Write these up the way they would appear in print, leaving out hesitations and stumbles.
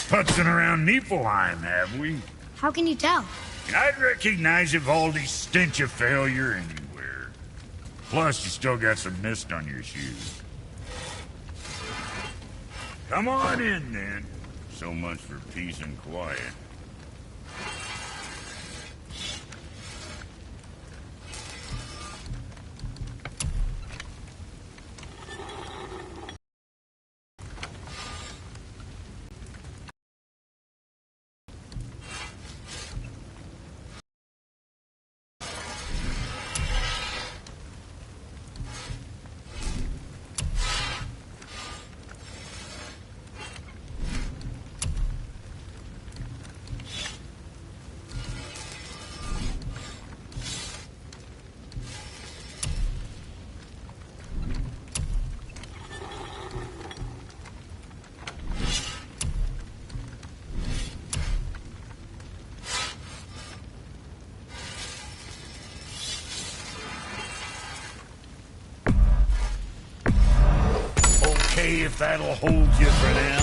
putzing around Niflheim, have we? How can you tell? I'd recognize Ivaldi's stench of failure anywhere. Plus, you still got some mist on your shoes. Come on in, then. So much for peace and quiet. If that'll hold you for now.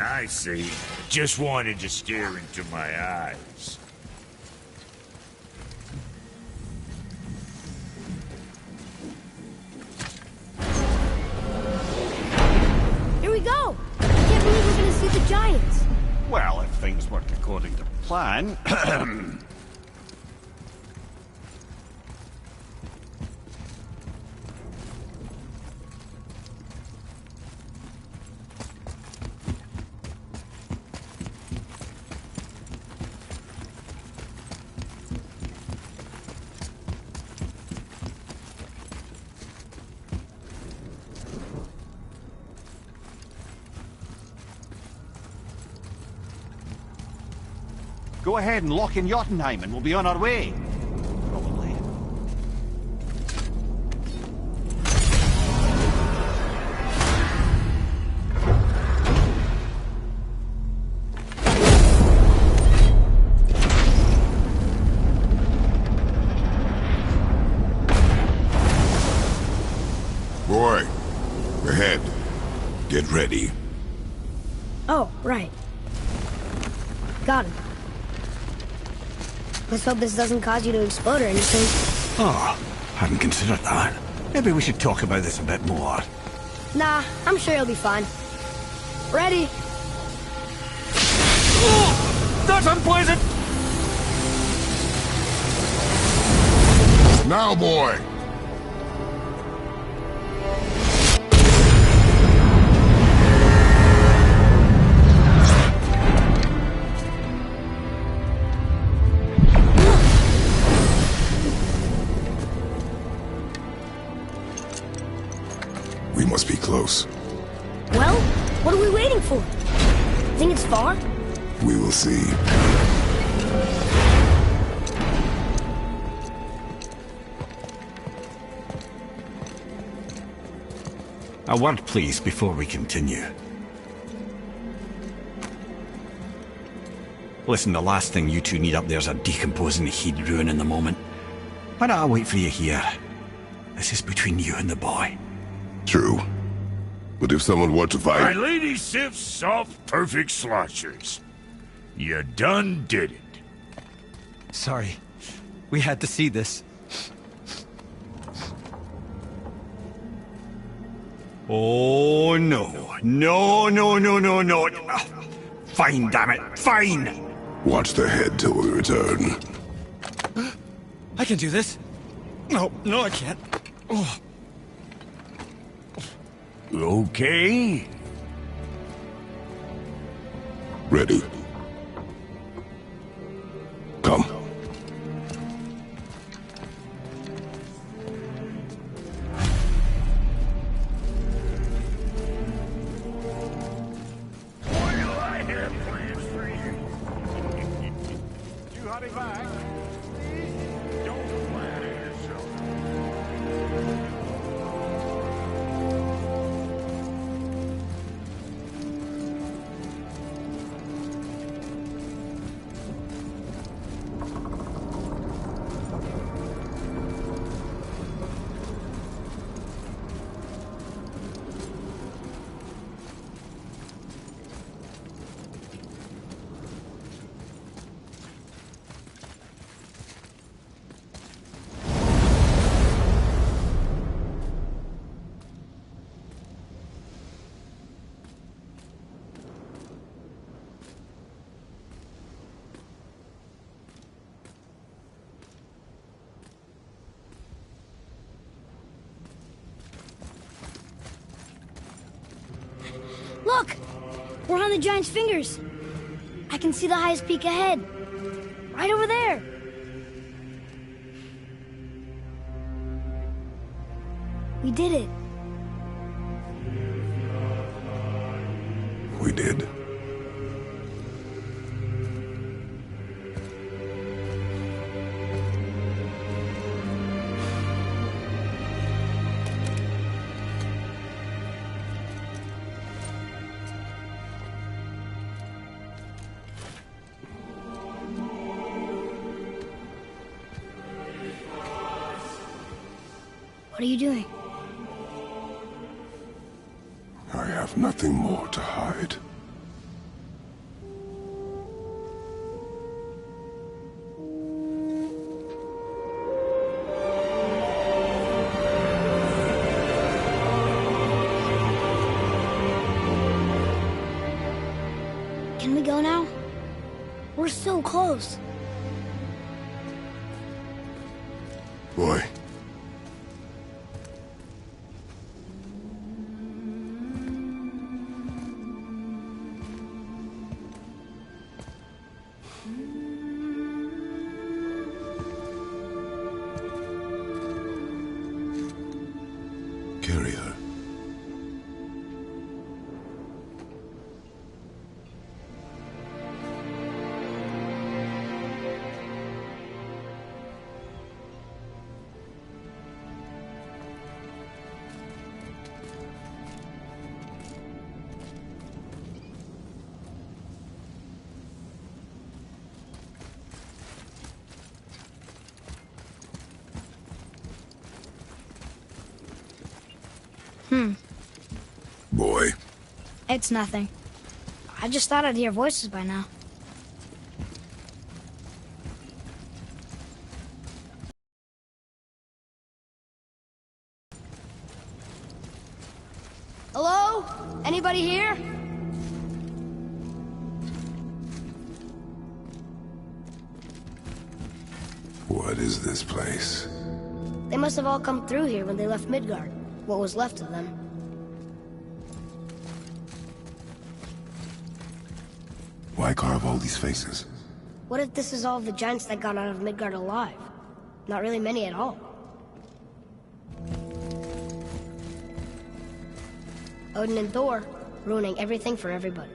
I see. Just wanted to stare into my eyes. Here we go! I can't believe we're gonna see the giants. Well, if things work according to plan... Go ahead and lock in Jotunheim and we'll be on our way. Probably. Boy, ahead. Get ready. Oh, right. Got him. Let's hope this doesn't cause you to explode or anything. Oh, hadn't considered that. Maybe we should talk about this a bit more. Nah, I'm sure you'll be fine. Ready? Oh, that's unpleasant! Now, boy! We must be close. Well, what are we waiting for? Think it's far? We will see. A word, please, before we continue. Listen, the last thing you two need up there's a decomposing heat ruining the moment. Why don't I wait for you here? This is between you and the boy. True. But if someone were to My fight... lady sips soft, perfect sloshers. You done did it. Sorry. We had to see this. Oh, no. No. Fine, damn it. Fine! Watch the head till we return. I can do this. No, I can't. Oh. Okay. Ready. Come. Boy, do I have plans for you. You hurry back. Don't flatter yourself. Look! We're on the giant's fingers. I can see the highest peak ahead. Right over there. We did it. We did. What are you doing? I have nothing more to hide. Can we go now? We're so close. Boy. Carry her. Boy. It's nothing. I just thought I'd hear voices by now. Hello? Anybody here? What is this place? They must have all come through here when they left Midgard. What was left of them. Why carve all these faces? What if this is all of the giants that got out of Midgard alive? Not really many at all. Odin and Thor, ruining everything for everybody.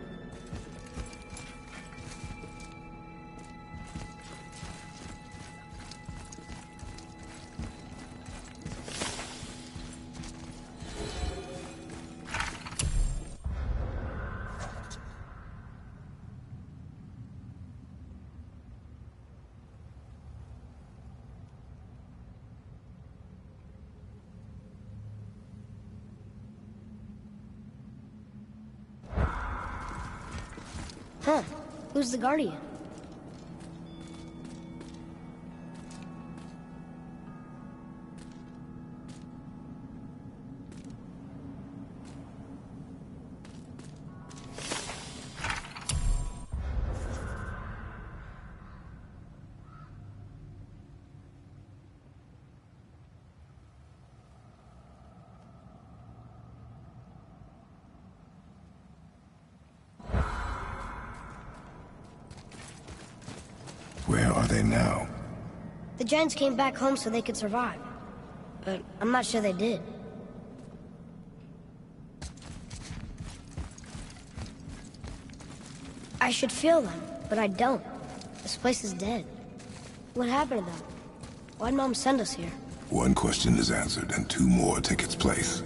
Huh. Who's the Guardian? Where are they now? The Giants came back home so they could survive. But I'm not sure they did. I should feel them, but I don't. This place is dead. What happened to them? Why'd Mom send us here? One question is answered, and two more take its place.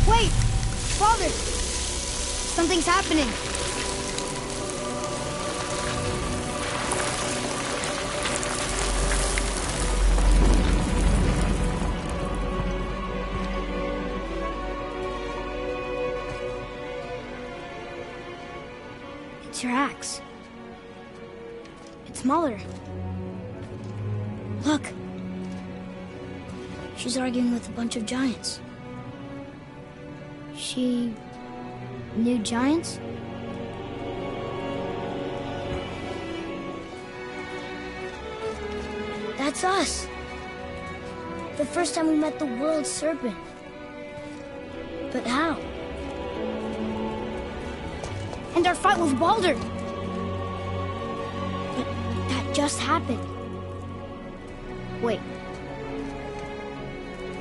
Wait! Father! Something's happening! It's your axe. It's Muller. Look! She's arguing with a bunch of giants. She knew giants? That's us. The first time we met the world serpent. But how? And our fight with Baldur. But that just happened. Wait.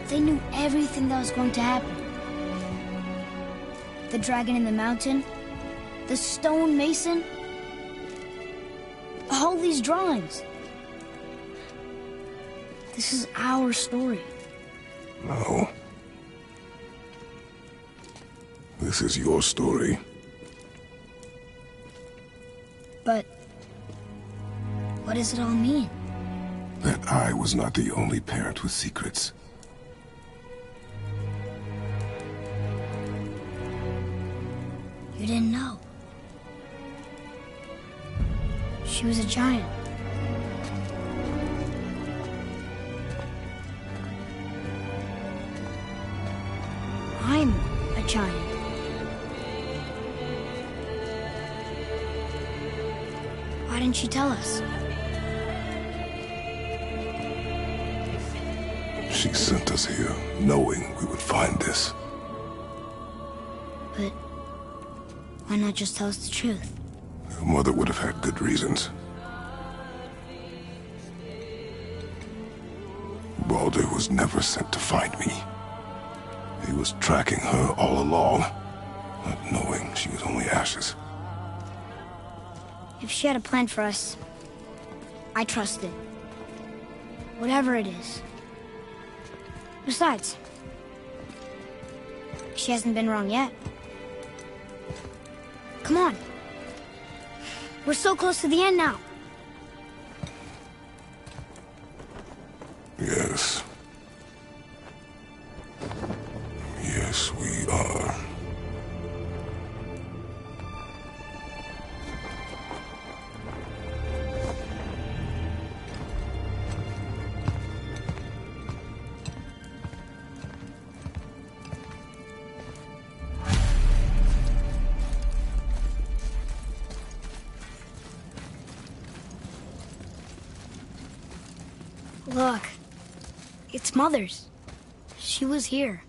They knew everything that was going to happen. The dragon in the mountain, the stone mason, all these drawings. This is our story. No. This is your story. But what does it all mean? That I was not the only parent with secrets. You didn't know. She was a giant. I'm a giant. Why didn't she tell us? She sent us here, knowing we would find this. But why not just tell us the truth? Your mother would have had good reasons. Baldur was never sent to find me. He was tracking her all along, not knowing she was only ashes. If she had a plan for us, I trust it. Whatever it is. Besides, she hasn't been wrong yet. Come on. We're so close to the end now. Yes. Yes, we are. Look. It's Mother's. She was here.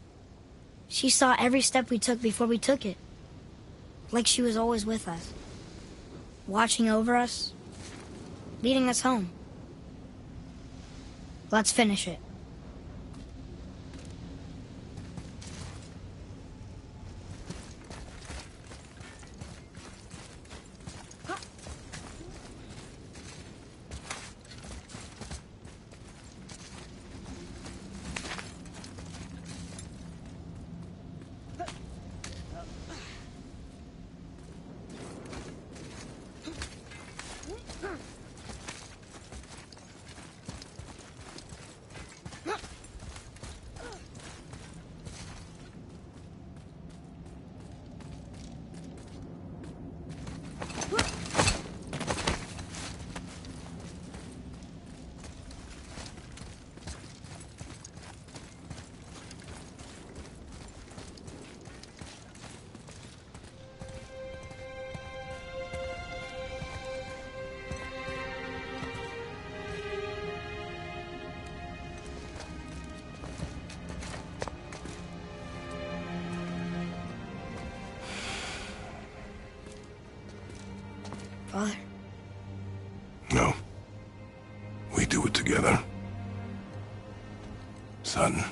She saw every step we took before we took it. Like she was always with us. Watching over us. Leading us home. Let's finish it. Father? No. We do it together. Son.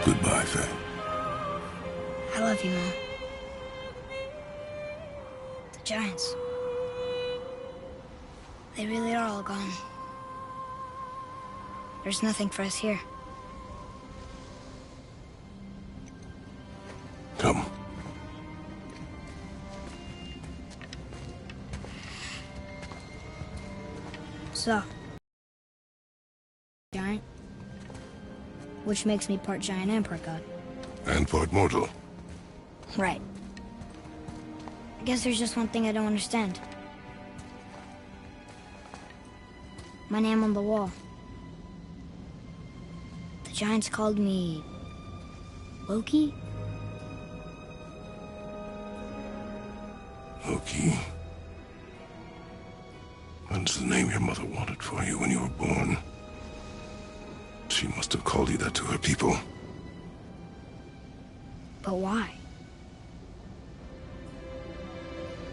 Goodbye, Faye. I love you, Mom. The Giants. They really are all gone. There's nothing for us here. Come. So, giant, which makes me part giant and part god. And part mortal. Right. I guess there's just one thing I don't understand. My name on the wall. The Giants called me... Loki? Loki. That's the name your mother wanted for you when you were born. She must have called you that to her people. But why?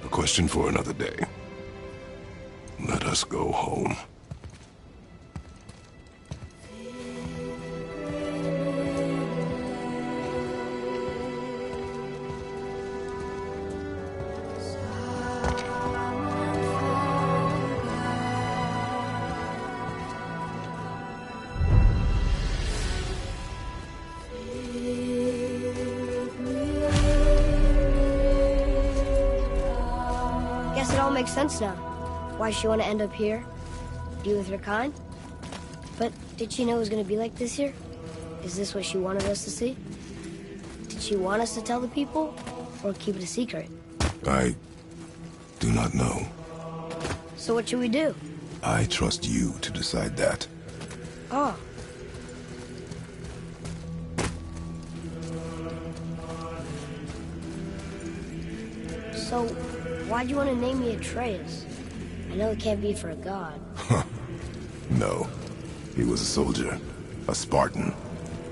A question for another day. Let us go home. Guess it all makes sense now. Why she want to end up here, be with her kind. But did she know it was going to be like this here? Is this what she wanted us to see? Did she want us to tell the people, or keep it a secret? I do not know. So what should we do? I trust you to decide that. Oh. So, why'd you want to name me Atreus? I know it can't be for a god. No. He was a soldier. A Spartan.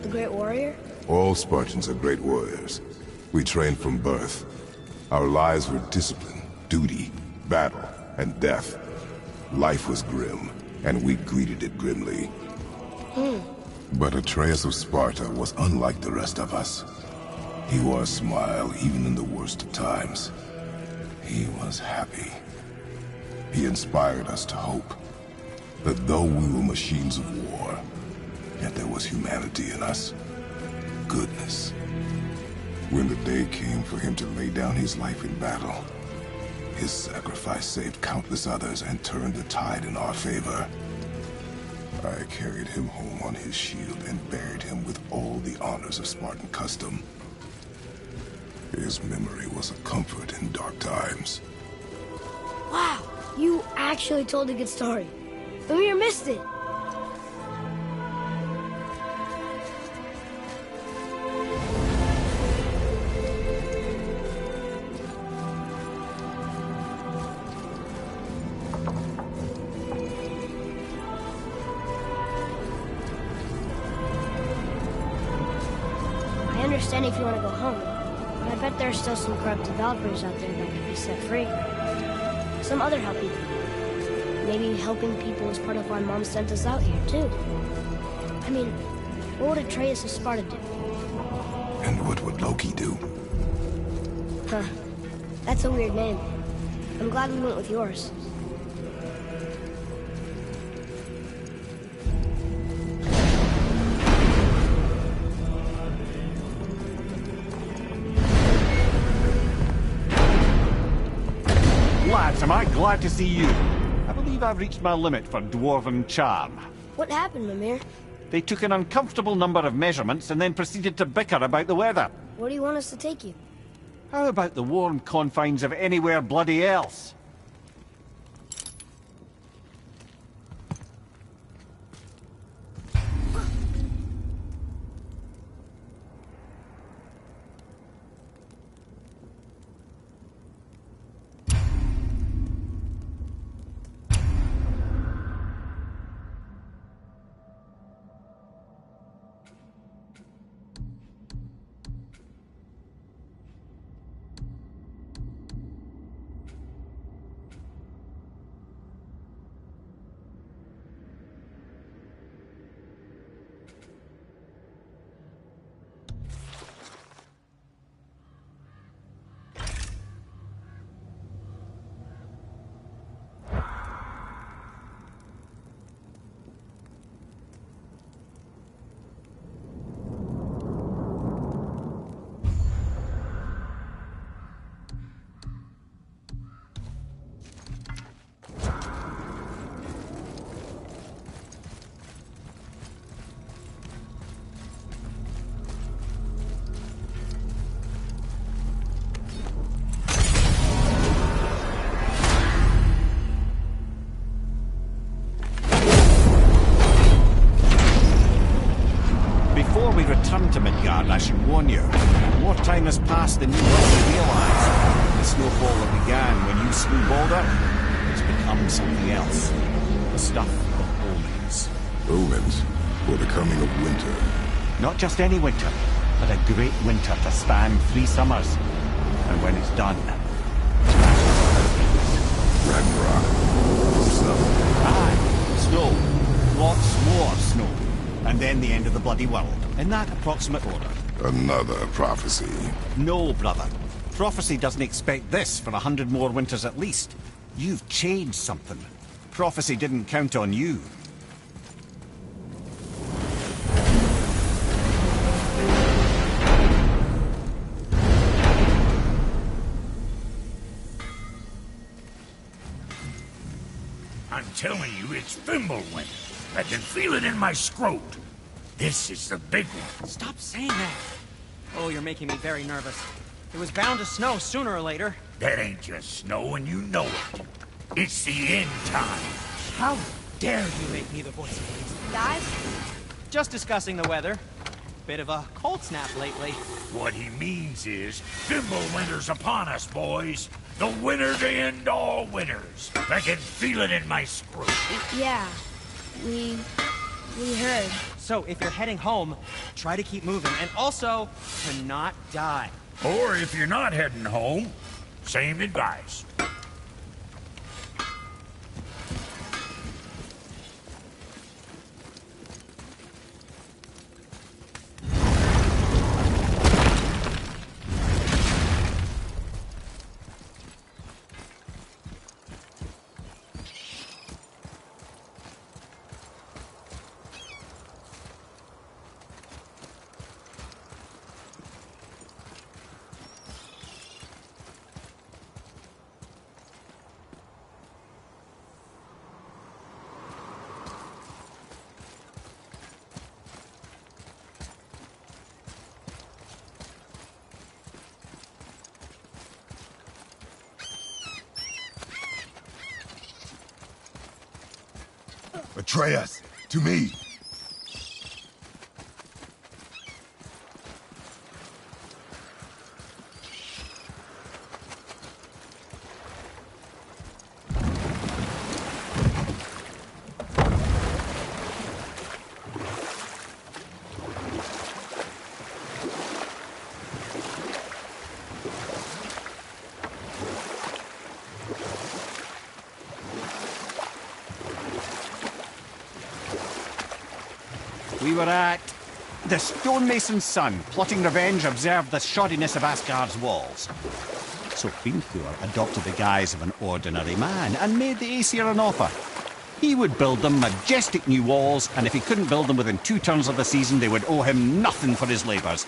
The Great Warrior? All Spartans are great warriors. We trained from birth. Our lives were discipline, duty, battle, and death. Life was grim, and we greeted it grimly. But Atreus of Sparta was unlike the rest of us. He wore a smile even in the worst of times. He was happy. He inspired us to hope that though we were machines of war, yet there was humanity in us. Goodness. When the day came for him to lay down his life in battle, his sacrifice saved countless others and turned the tide in our favor. I carried him home on his shield and buried him with all the honors of Spartan custom. His memory was a comfort in dark times. Wow, you actually told a good story. Amir missed it. I understand if you want to go home, but I bet there are still some corrupt developers out there that could be set free. Some other help people. Maybe helping people is part of why Mom sent us out here, too. I mean, what would Atreus of Sparta do? And what would Loki do? Huh. That's a weird name. I'm glad we went with yours. Lads, am I glad to see you. I believe I've reached my limit for dwarven charm. What happened, Mimir? They took an uncomfortable number of measurements and then proceeded to bicker about the weather. Where do you want us to take you? How about the warm confines of anywhere bloody else? Return to Midgard, I should warn you. More time has passed than you probably realise. The snowfall that began when you slew Balder has become something else. The stuff of omens. Omens for the coming of winter. Not just any winter, but a great winter to span 3 summers. And when it's done, Ragnarok. Snow. aye, snow. Lots more snow. And then the end of the bloody world. In that approximate order. Another prophecy. No, brother. Prophecy doesn't expect this for 100 more winters at least. You've changed something. Prophecy didn't count on you. I'm telling you, it's Fimbulwinter. I can feel it in my scrot. This is the big one. Stop saying that. Oh, you're making me very nervous. It was bound to snow sooner or later. That ain't just snow, and you know it. It's the end time. How dare you make me the voice of reason? Guys? Just discussing the weather. Bit of a cold snap lately. What he means is, Fimbulwinter's upon us, boys. The winter to end all winters. I can feel it in my scrot. Yeah. We heard. So, if you're heading home, try to keep moving, and also, to not die. Or if you're not heading home, same advice. betray us. To me. We were at... The stonemason's son, plotting revenge, observed the shoddiness of Asgard's walls. So Hrimthur adopted the guise of an ordinary man and made the Aesir an offer. He would build them majestic new walls, and if he couldn't build them within 2 turns of the season, they would owe him nothing for his labours.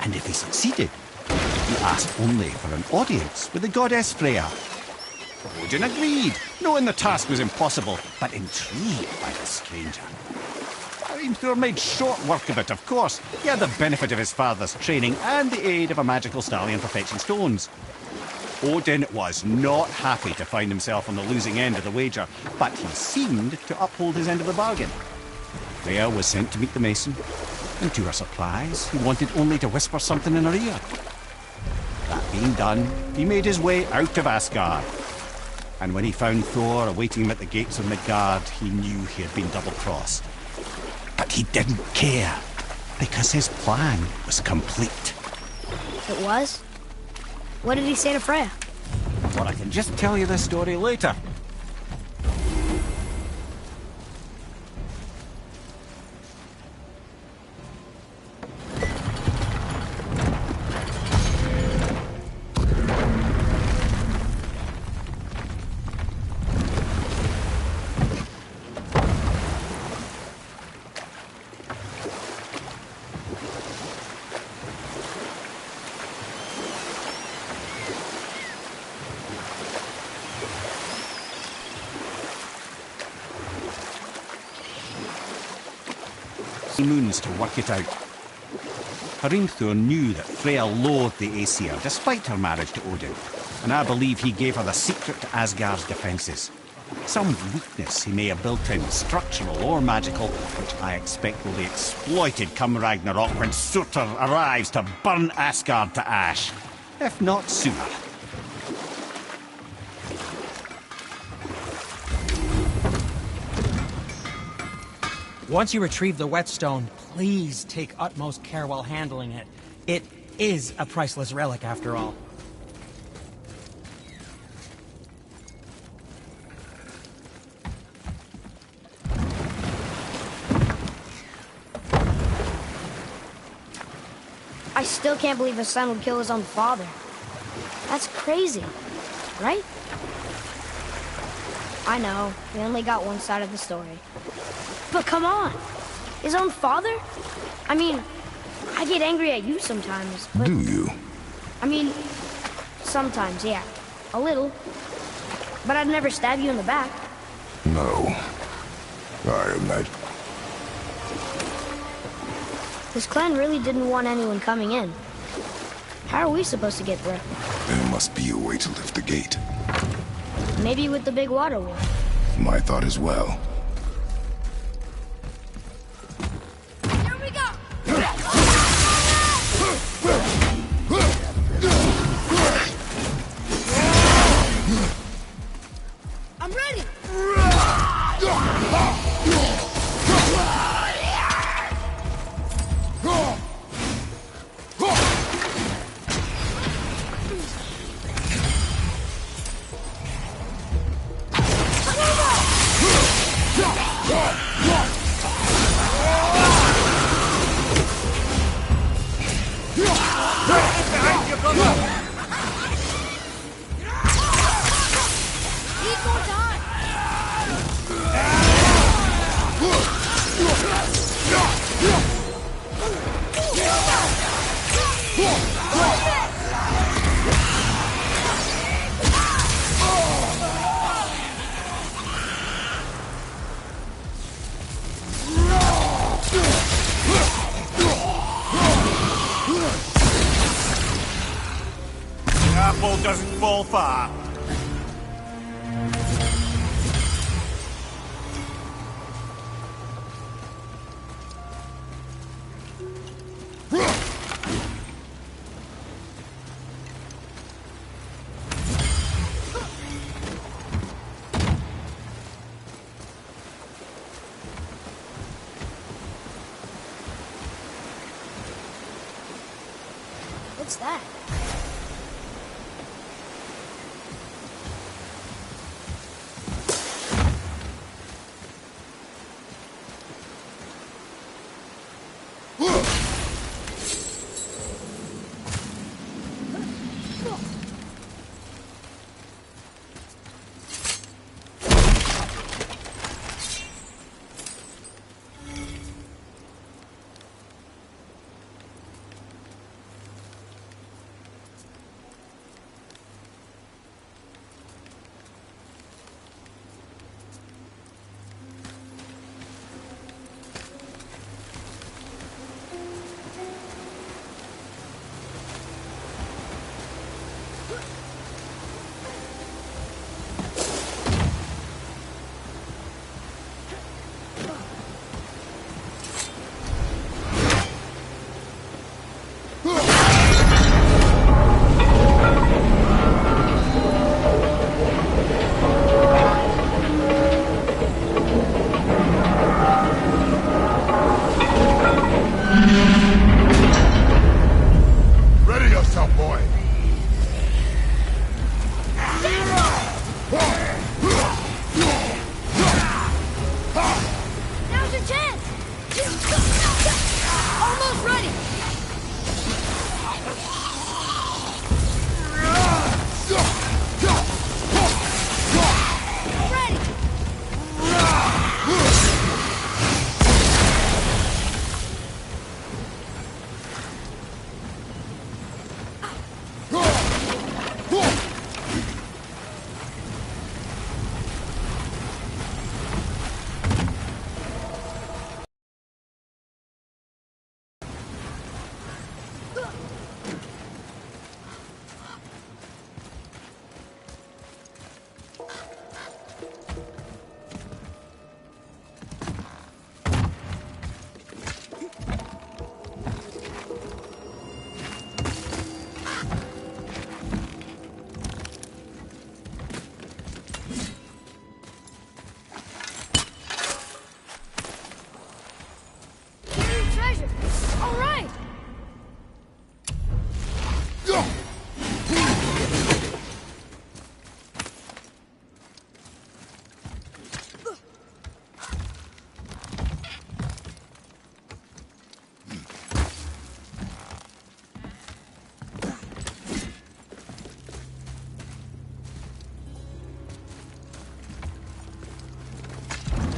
And if he succeeded, he asked only for an audience with the goddess Freya. Odin agreed, knowing the task was impossible, but intrigued by the stranger. Hrimthur made short work of it, of course. He had the benefit of his father's training and the aid of a magical stallion for fetching stones. Odin was not happy to find himself on the losing end of the wager, but he seemed to uphold his end of the bargain. Freya was sent to meet the mason, and to her surprise, he wanted only to whisper something in her ear. That being done, he made his way out of Asgard. And when he found Thor awaiting him at the gates of Midgard, he knew he had been double-crossed. But he didn't care, because his plan was complete. It was? What did he say to Freya? Well, I can just tell you the story later. Moons to work it out. Hrimthur knew that Freya loathed the Aesir despite her marriage to Odin, and I believe he gave her the secret to Asgard's defences. Some weakness he may have built in, structural or magical, which I expect will be exploited come Ragnarok when Surtur arrives to burn Asgard to ash, if not sooner. Once you retrieve the whetstone, please take utmost care while handling it. It is a priceless relic, after all. I still can't believe his son would kill his own father. That's crazy, right? I know, we only got one side of the story. But come on! His own father? I mean, I get angry at you sometimes, but... Do you? I mean, sometimes, yeah. A little. But I'd never stab you in the back. No. I imagine. This clan really didn't want anyone coming in. How are we supposed to get through? There must be a way to lift the gate. Maybe with the big water wheel. My thought as well. Here we go! I'm ready! Apple doesn't fall far. that?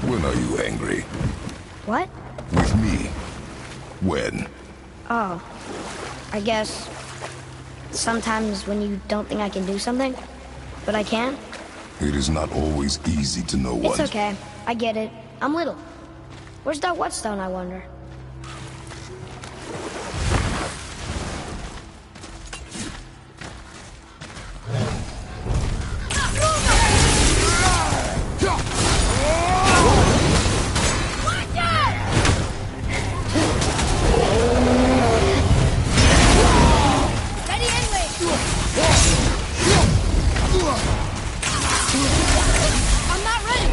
When are you angry? What? With me. When? Oh, I guess sometimes when you don't think I can do something, but I can. It is not always easy to know what... It's okay. I get it. I'm little. Where's that whetstone, I wonder? I'm not ready.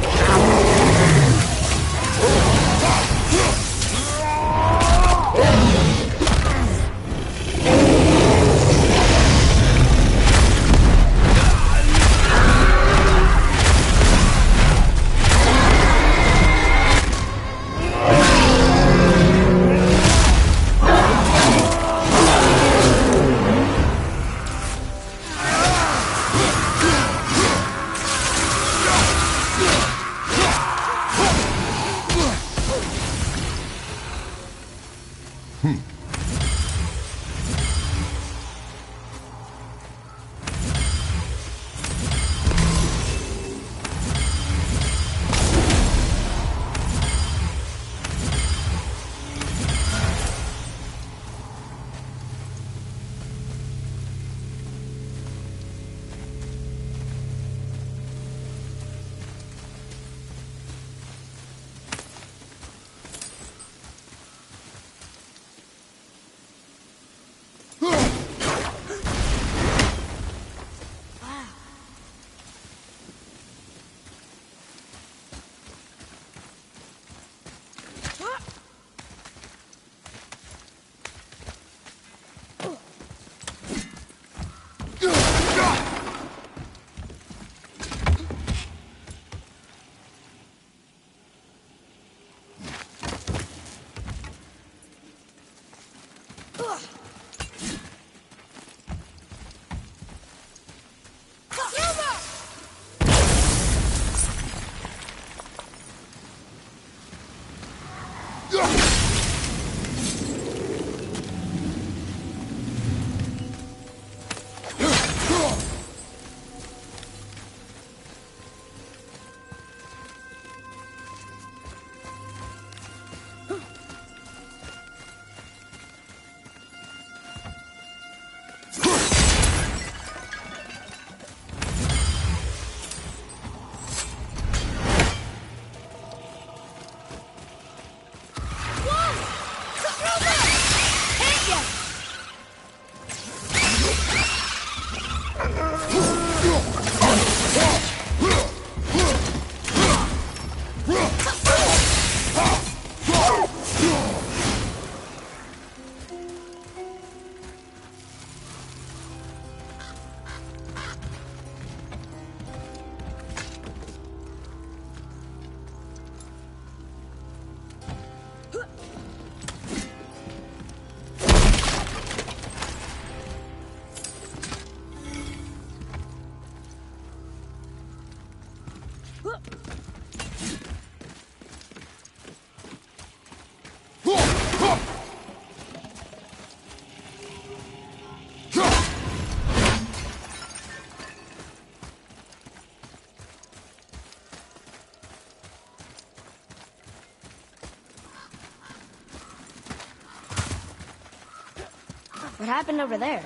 happened over there?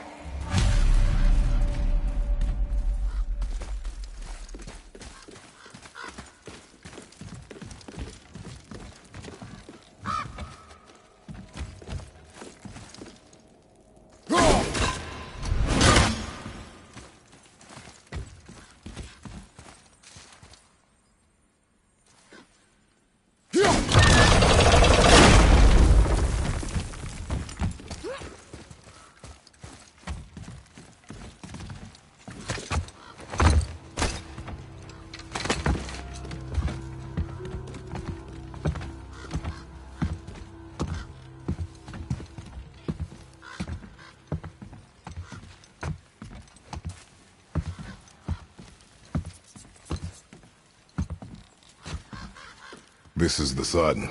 This is the sun.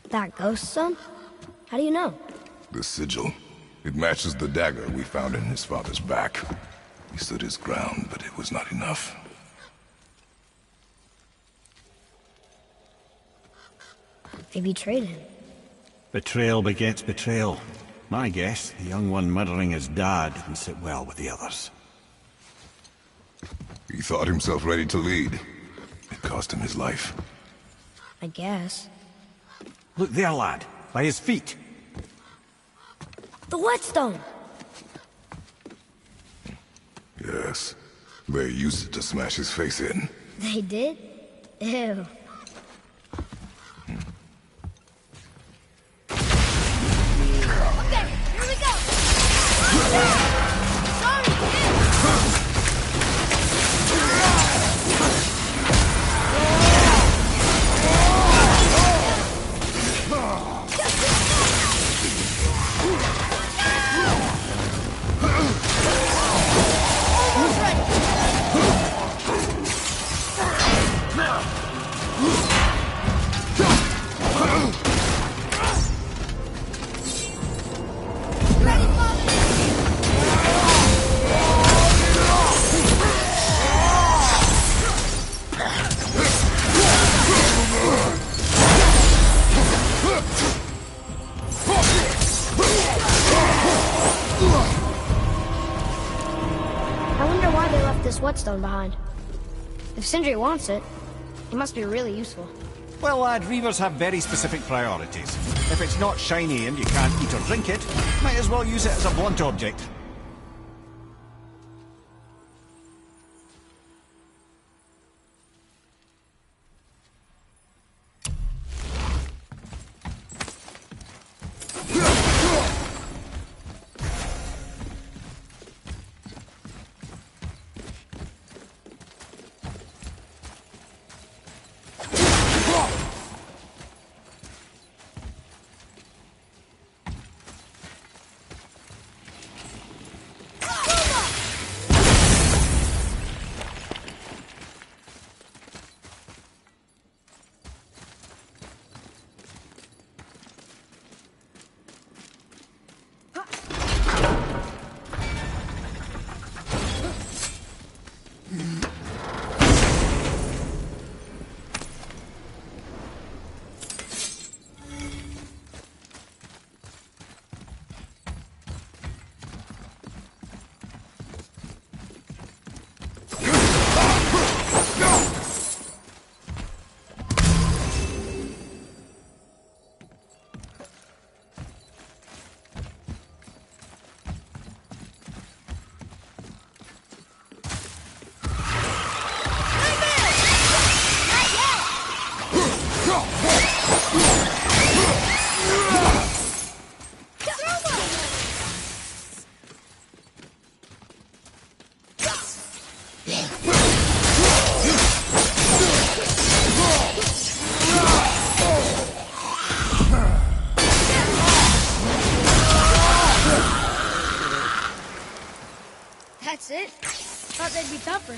That ghost son? How do you know? The sigil. It matches the dagger we found in his father's back. He stood his ground, but it was not enough. They betrayed him. Betrayal begets betrayal. My guess, the young one murdering his dad didn't sit well with the others. He thought himself ready to lead. It cost him his life. I guess. Look there, lad. By his feet. The whetstone! Yes. They used it to smash his face in. They did? Ew. Okay, here we go! Sorry, kid! This whetstone behind. If Sindri wants it, it must be really useful. Well, lad, reavers have very specific priorities. If it's not shiny and you can't eat or drink it, might as well use it as a blunt object. That's it? Thought they'd be tougher.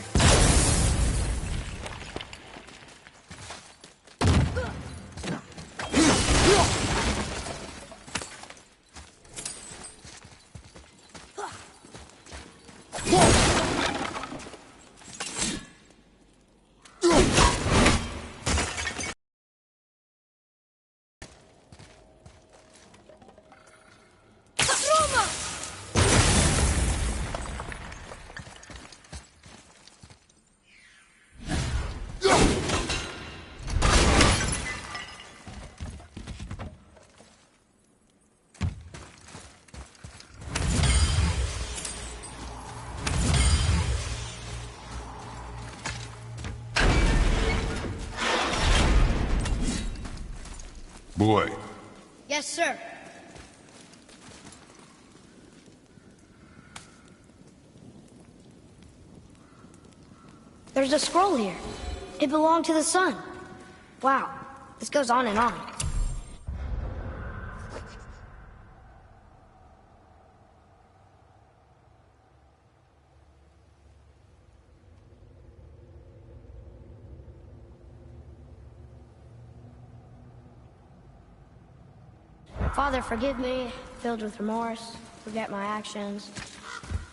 Roma! Boy, Yes, sir. There's a scroll here. It belonged to the sun. Wow, this goes on and on. Father, forgive me, filled with remorse, forget my actions.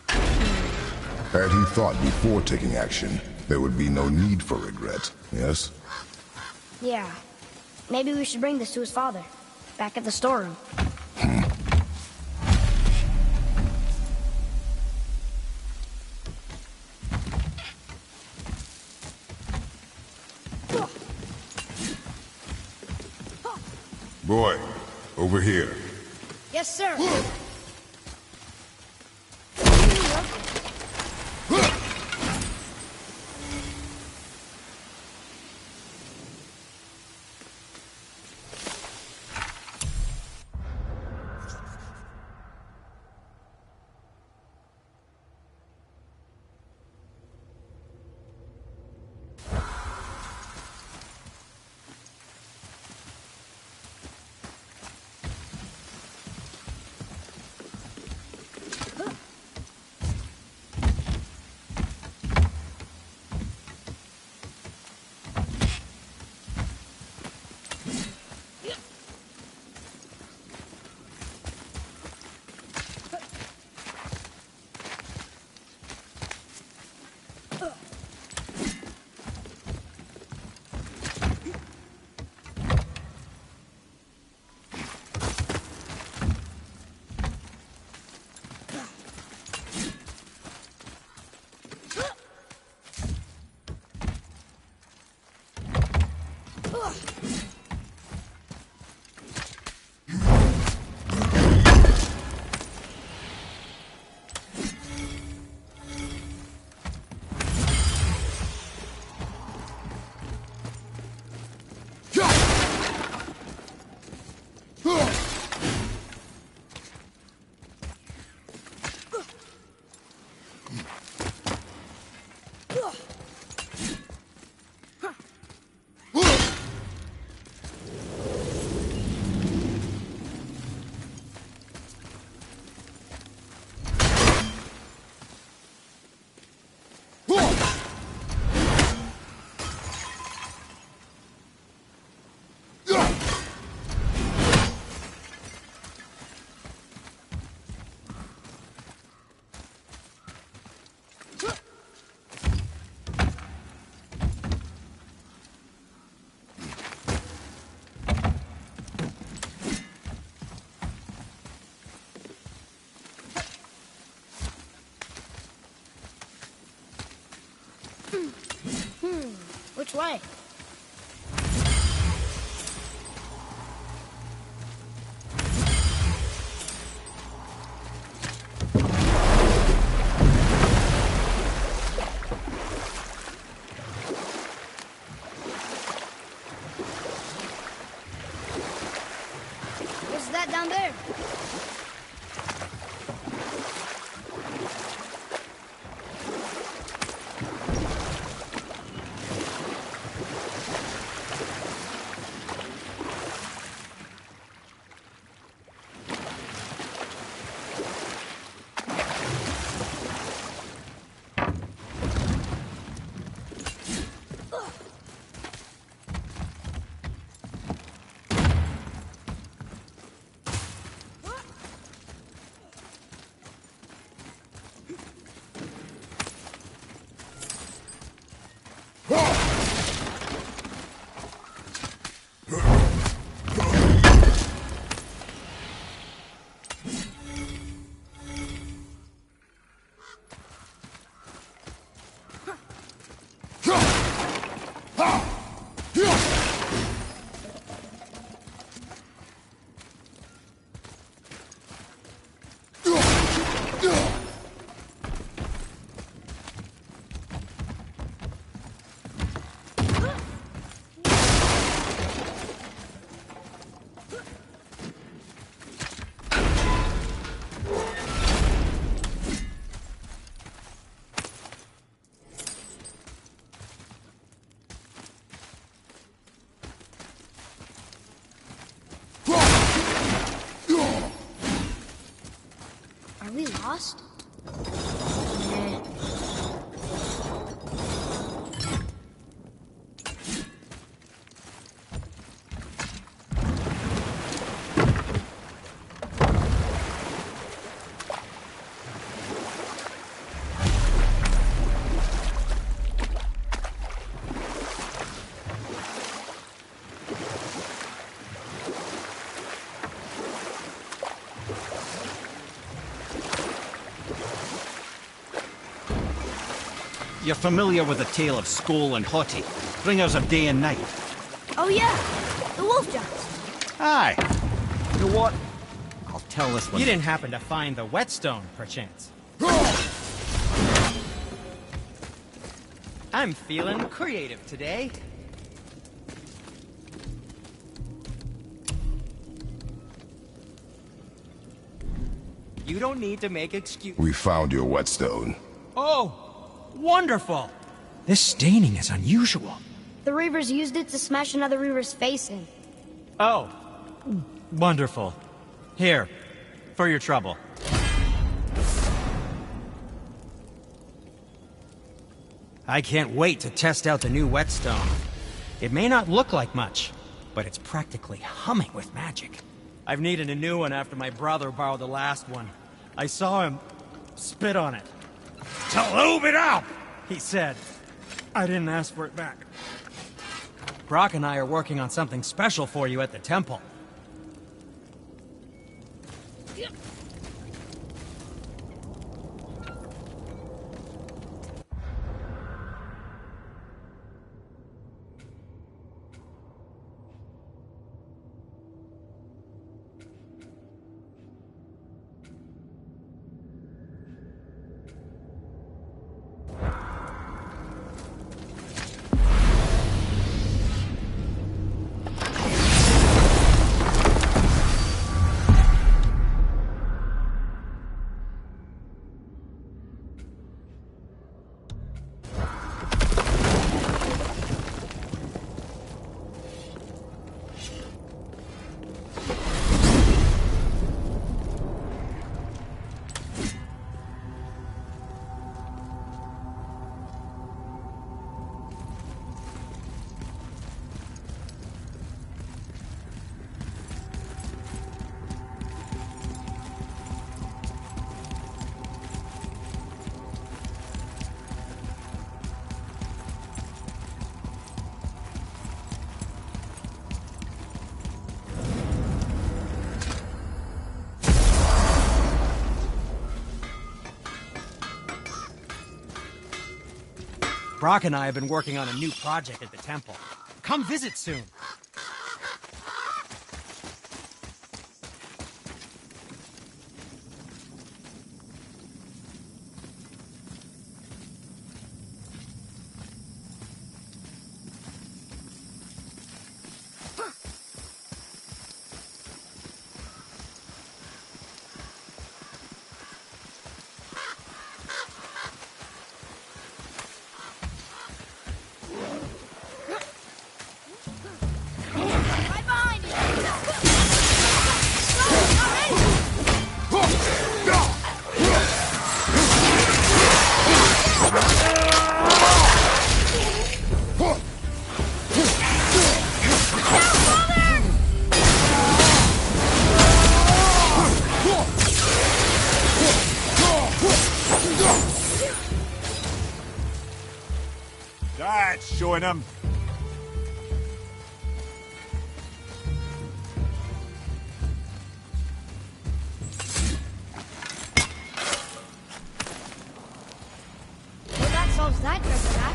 had he thought before taking action, there would be no need for regret, yes? Yeah. Maybe we should bring this to his father, back at the storeroom. Boy, over here. Yes, sir. Which way? What's that down there? lost? Nah. You're familiar with the tale of Skull and Hottie, bringers of day and night? Oh yeah, the wolf giants. Aye. You know what? I'll tell this one. You didn't happen to find the whetstone, perchance? I'm feeling creative today. You don't need to make excuses. We found your whetstone. Oh! Wonderful! This staining is unusual. The Reavers used it to smash another Reaver's face in. Oh. Wonderful. Here, for your trouble. I can't wait to test out the new whetstone. It may not look like much, but it's practically humming with magic. I've needed a new one after my brother borrowed the last one. I saw him spit on it. To lube it up! He said, I didn't ask for it back. Brock and I are working on something special for you at the temple. Brock and I have been working on a new project at the temple. Come visit soon. That's showing him. Well, that solves that treasure map.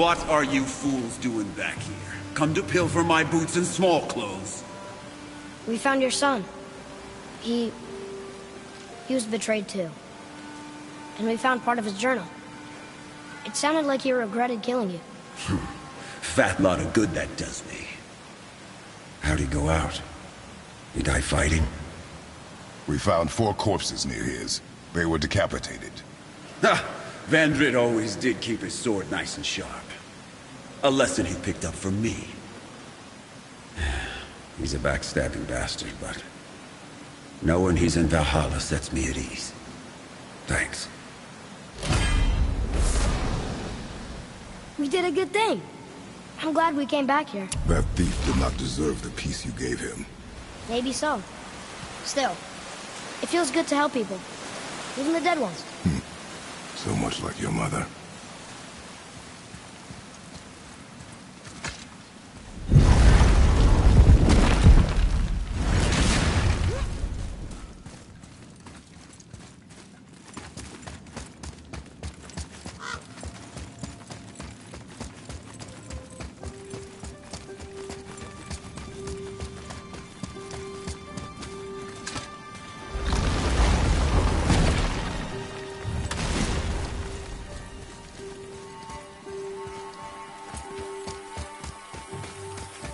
What are you fools doing back here? Come to pilfer my boots and small clothes? We found your son. He was betrayed too. And we found part of his journal. It sounded like he regretted killing you. Fat lot of good that does me. How'd he go out? He die fighting? We found 4 corpses near his. They were decapitated. Ha! Vandrit always did keep his sword nice and sharp. A lesson he picked up from me. He's a backstabbing bastard, but knowing he's in Valhalla sets me at ease. Thanks. We did a good thing. I'm glad we came back here. That thief did not deserve the peace you gave him. Maybe so. Still, it feels good to help people. Even the dead ones. So much like your mother.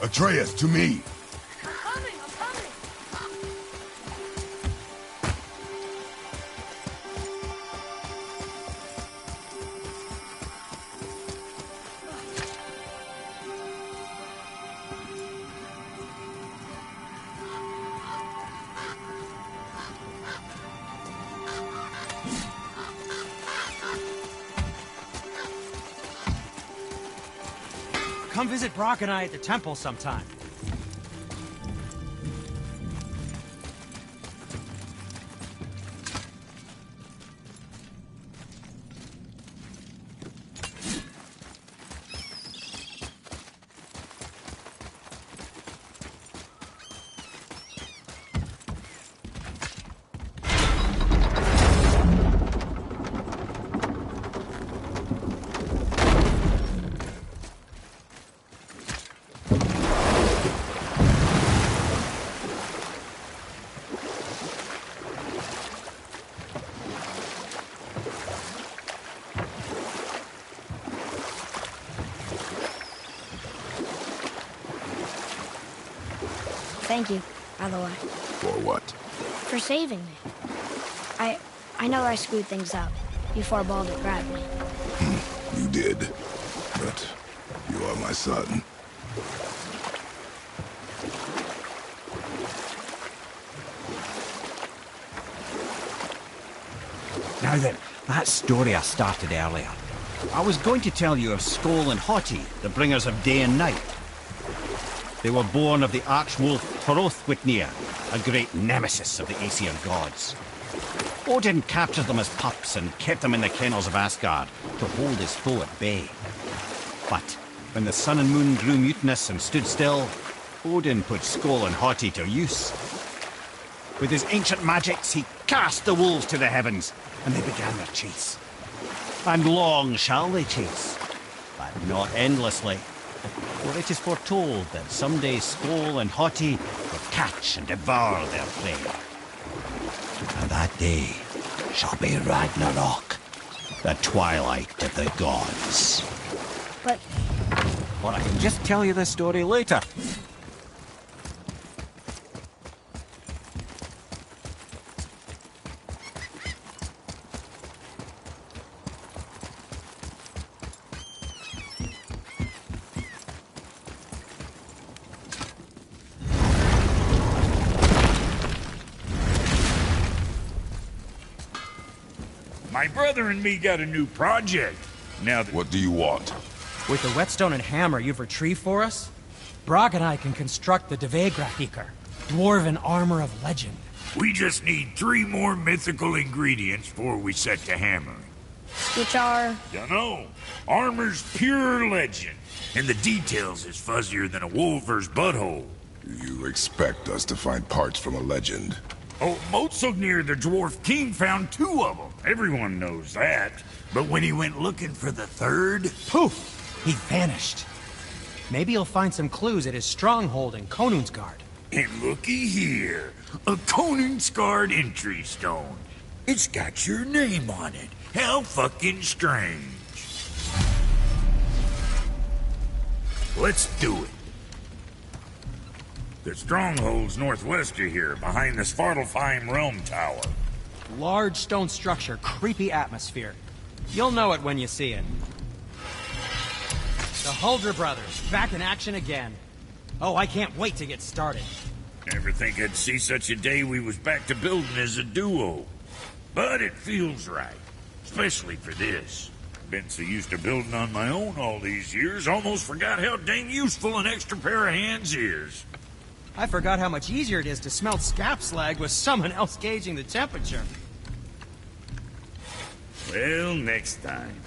Atreus, to me! I'm coming! Come visit Brock and I at the temple sometime. Thank you, by the way. For what? For saving me. I know I screwed things up before Baldur grabbed me. You did. But you are my son. Now then, that story I started earlier. I was going to tell you of Skoll and Hati, the bringers of day and night. They were born of the archwolf Hrothwitnir, a great nemesis of the Aesir gods. Odin captured them as pups and kept them in the kennels of Asgard to hold his foe at bay. But when the sun and moon grew mutinous and stood still, Odin put Skoll and Hati to use. With his ancient magics, he cast the wolves to the heavens, and they began their chase. And long shall they chase, but not endlessly. For it is foretold that someday Skoll and Hati will catch and devour their prey. And that day shall be Ragnarok, the twilight of the gods. But Or I can just tell you this story later. My brother and me got a new project. Now that What do you want? With the whetstone and hammer you've retrieved for us, Brock and I can construct the Dvegrafikr, dwarven armor of legend. we just need 3 more mythical ingredients before we set to hammering. which are... Dunno. Armor's pure legend, and the details is fuzzier than a wolver's butthole. You expect us to find parts from a legend? Oh, Motsognir the Dwarf King found 2 of them. Everyone knows that. But when he went looking for the 3rd, poof! He vanished. Maybe he'll find some clues at his stronghold in Konunsgard. And looky here, a Koningsgard entry stone. It's got your name on it. How fucking strange. Let's do it. The stronghold's northwest of here, behind the Svartalfheim Realm Tower. Large stone structure, creepy atmosphere. You'll know it when you see it. The Huldra brothers, back in action again. Oh, I can't wait to get started. Never think I'd see such a day we was back to building as a duo. But it feels right, especially for this. Been so used to building on my own all these years, almost forgot how dang useful an extra pair of hands is. I forgot how much easier it is to smelt scrap slag with someone else gauging the temperature. Well, next time.